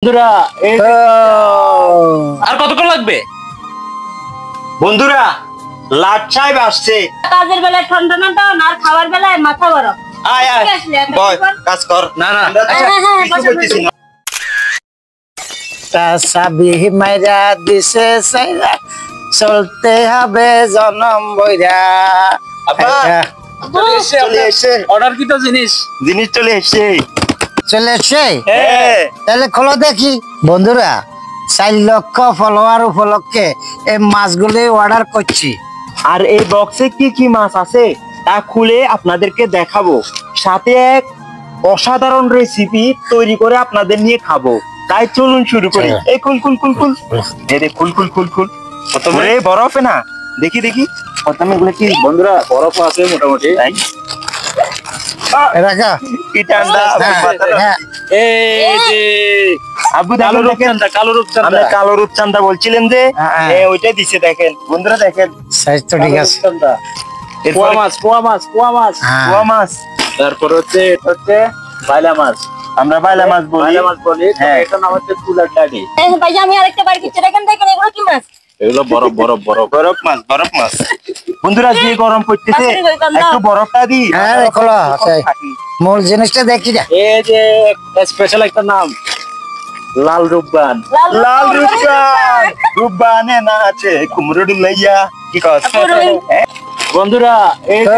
বন্ধুরা আর কতক্ষণ লাগবে? বন্ধুরা লাট সাহেব আসছে। কাজের বেলায় ঠান্ডা ঠান্ডা আর খাবার বেলায় মাথা গরম। আয় আয় বয় কাজ কর। না না কিছু করতেছি না। তাসাবিহ মাইরা দিছে সাইরা চলতে হবে জনম বইরা। আব্বা চলে এসে অর্ডার কি তো জিনিস চলে এসে চলে এসছে? হ্যাঁ তাহলে খোলো দেখি। বন্ধুরা 4 লক্ষ ফলোয়ার উপলক্ষে এই মাছগুলি অর্ডার করছি। আর এই বক্সে কি কি মাছ আছে তা খুলে আপনাদেরকে দেখাবো, সাথে এক অসাধারণ রেসিপি তৈরি করে আপনাদের নিয়ে খাবো। তাই চলুন শুরু করি। এই খুল খুল খুল খুল এই দেখ খুল খুল খুল খুল প্রথমে বরফে না দেখি দেখি প্রথমে এগুলো কি বন্ধুরা বরফ আছে মোটামুটি। রাখা কি ঠান্ডা। হ্যাঁ এই যে আবু কালো দেখেন রূপচাঁদা কালো আমরা রূপচাঁদা কালো রূপচাঁদা বলছিলেন যে হ্যাঁ। ওইটাই দিছে। দেখেন বন্ধুরা দেখেন সাইজ তো ঠিক আছে। পোয়া মাছ পোয়া মাছ পোয়া মাছ হ্যাঁ। কুয়া মাছ, তারপর হচ্ছে এটা হচ্ছে বাইলা মাছ। আমরা বাইলা মাছ বলি। বাইলা মাছ বলি, হ্যাঁ। এটা নাম হচ্ছে কুলার ডাডি। ভাই আমি আরেকটা বার কিছু দেখেন দেখেন এগুলো কি মাছ? এগুলো বরফ বরফ বরফ বরফ মাছ বরফ মাছ। বন্ধুরা যে গরম পড়তেছে একটু বরফটা দি। হ্যাঁ খোলো। মূল জিনিসটা দেখি যা। এই যে স্পেশাল একটা নাম লাল রূপবান। লাল রূপবান রূপবানে নাচে কুমড়ো লইয়া কি কস। বন্ধুরা এই ও,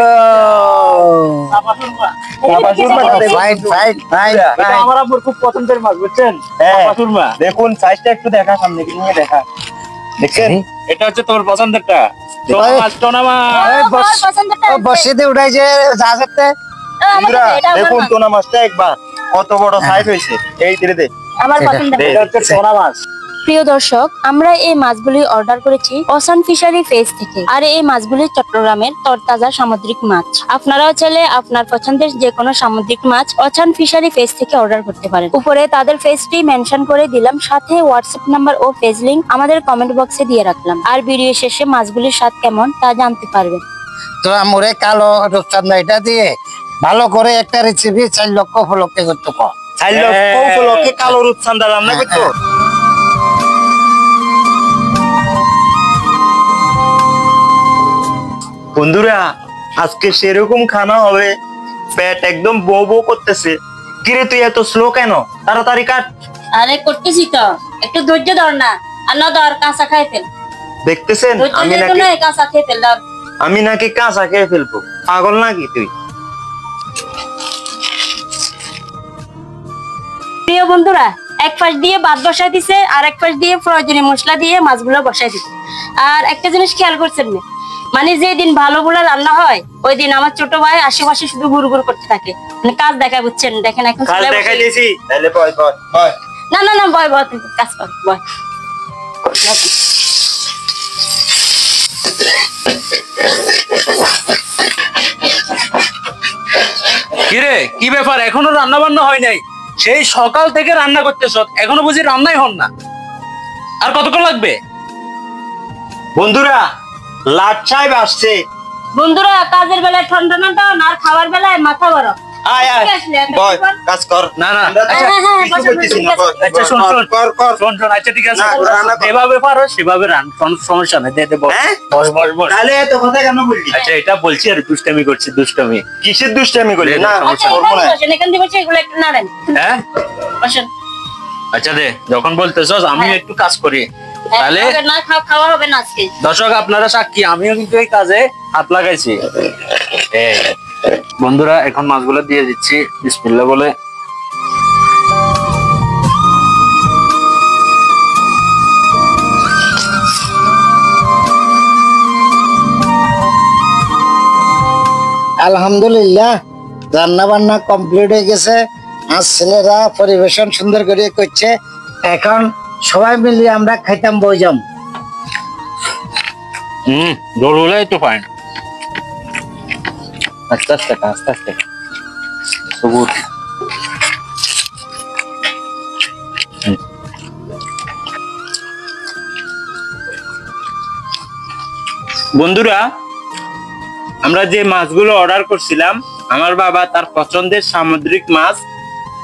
চাপাসুরমা। ফাইন ফাইন ফাইন এটা ফাইন। আমার আব্বুর খুব পছন্দের মাছ বুঝছেন। হ্যাঁ। চাপাসুরমা। দেখুন সাইজটা একটু দেখা, সামনে নিয়ে দেখা। দেখছেন এটা হচ্ছে তোর পছন্দেরটা টোনা মাছ টোনা মাছ। এই বস- ও বসে দিয়ে উঠাই যে জাহাজেতে। বন্ধুরা দেখুন টোনা মাছটা একবার কত বড় সাইজ হয়েছে। এই ধীরে দে আমার সেটা। পছন্দের। এটা হচ্ছে টোনা মাছ। প্রিয় দর্শক, আমরা এই মাছগুলি অর্ডার করেছি ওসান ফিশারি পেজ থেকে। আর এই মাছগুলি চট্টগ্রামের তরতাজা সামুদ্রিক মাছ। আপনারাও চাইলে আপনার পছন্দের যে কোনো সামুদ্রিক মাছ ওসান ফিশারি পেজ থেকে অর্ডার করতে পারেন। উপরে তাদের পেজটি মেনশন করে দিলাম, সাথে হোয়াটসঅ্যাপ নাম্বার ও পেজ লিংক আমাদের কমেন্ট বক্সে দিয়ে রাখলাম। আর ভিডিও শেষে মাছগুলির স্বাদ কেমন তা জানতে পারবেন। তো আমরে কালো রূপচাঁদা এটা দিয়ে ভালো করে একটা রেসিপি 4 লক্ষ উপলক্ষে করতে কো। চাইলো উপলক্ষে কালো রূপচাঁদা রান্না করতো। বন্ধুরা আজকে সেরকম খানা হবে, পেট একদম বউ বউ করতেছে। কিরে তুই এত স্লো কেন? তাড়াতাড়ি কাট। আরে করতেছি তো, একটু ধৈর্য ধর না। আর না ধর, কাঁচা খাই ফেল। দেখতেছেন কাঁচা খেয়ে ফেল। আমি নাকি কাঁচা খেয়ে ফেলবো? পাগল নাকি তুই? প্রিয় বন্ধুরা, এক পাশ দিয়ে ভাত বসাই দিছে আর এক পাশ দিয়ে প্রয়োজনীয় মশলা দিয়ে মাছগুলো বসাই দিছে। আর একটা জিনিস খেয়াল করছেন না, মানে যেদিন ভালো গুলো রান্না হয় ওই দিন আমার ছোট ভাই আশেপাশে শুধু গুড় গুড় করতে থাকে, মানে কাজ দেখা বুঝছেন। দেখেন এখন কাল চুলায় বসে- দেখাই দিয়েছি। তাহলে বয় বয় বয়। না না না, বয় বয়, তুই কাজ কর, বয়। কিরে কি ব্যাপার, এখনো রান্না বান্না হয় নাই? সেই সকাল থেকে রান্না করতেছ, এখনো বুঝি রান্নাই হন না? আর কতক্ষণ লাগবে? বন্ধুরা লাট সাহেব আসছে। বন্ধুরা কাজের বেলায় ঠান্ডা ঠান্ডা আর খাবার বেলায় মাথা গরম। আয় আয় ঠিক আছে, এখন বয় বল। কাজ কর। না না আমরা তো হ্যাঁ, হ্যাঁ, কিছু বসে করতেছি বসে না, বয়, ঠিক আছে। আচ্ছা শোন কর, শোন কর কর। শোন শোন, আচ্ছা ঠিক আছে, না, রান্না কর। যেভাবে পারো সেভাবে রান, কোনো সমস্যা নেই। দে দে বস হ্যাঁ? বস বস বস। তাহলে এত কথা কেন বললি? আচ্ছা এটা বলছি আর দুষ্টামি করছি, দুষ্টামি। কিসের দুষ্টামি করলি? না আচ্ছা করবো না। এখানে বসেন, এখান দিয়ে বসে এগুলো একটু নাড়েন। হ্যাঁ বসেন। আচ্ছা দে, যখন বলতেছস আমি একটু কাজ করি। তাহলে হবে না, খাওয়া হবে না আজকে। দর্শক আপনারা সাক্ষী, আমিও কিন্তু এই কাজে হাত লাগাইছি। এই, বন্ধুরা এখন মাছগুলো দিয়ে দিচ্ছি বিসমিল্লাহ বলে। আলহামদুলিল্লাহ রান্না বান্না কমপ্লিট হয়ে গেছে। আর ছেলেরা পরিবেশন সুন্দর করে করছে। এখন সবাই মিলিয়ে আমরা খাইতাম বইজাম। ঝোল হলে তো ফাইন। আস্তে আস্তে খা, আস্তে আস্তে খা। সবুজ। বন্ধুরা আমরা যে মাছগুলো অর্ডার করছিলাম, আমার বাবা তার পছন্দের সামুদ্রিক মাছ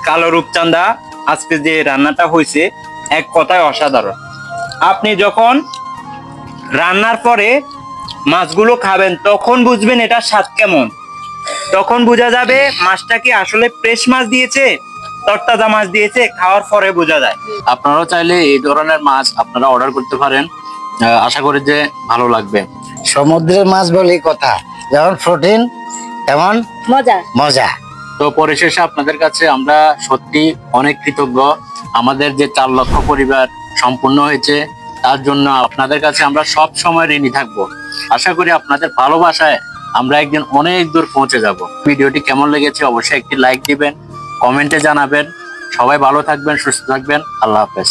কালো রূপচাঁদা আজকে যে রান্নাটা হয়েছে এক কথায় অসাধারণ। আপনি যখন রান্নার পরে মাছগুলো খাবেন তখন বুঝবেন এটা স্বাদ কেমন। তখন বোঝা যাবে মাছটা কি আসলে ফ্রেশ মাছ দিয়েছে, তরতাজা মাছ দিয়েছে, খাওয়ার পরে বোঝা যায়। আপনারাও চাইলে এই ধরনের মাছ আপনারা অর্ডার করতে পারেন। আশা করি যে ভালো লাগবে। সমুদ্রের মাছ বলি কথা, যেমন প্রোটিন তেমন মজা। মজা। তো পরিশেষে আপনাদের কাছে আমরা সত্যি অনেক কৃতজ্ঞ। আমাদের যে 4 লক্ষ পরিবার সম্পূর্ণ হয়েছে তার জন্য আপনাদের কাছে আমরা সব সময় ঋণী থাকবো। আশা করি আপনাদের ভালোবাসায় আমরা একদিন অনেক দূর পৌঁছে যাব। ভিডিওটি কেমন লেগেছে অবশ্যই একটি লাইক দিবেন, কমেন্টে জানাবেন। সবাই ভালো থাকবেন, সুস্থ থাকবেন। আল্লাহ হাফেজ।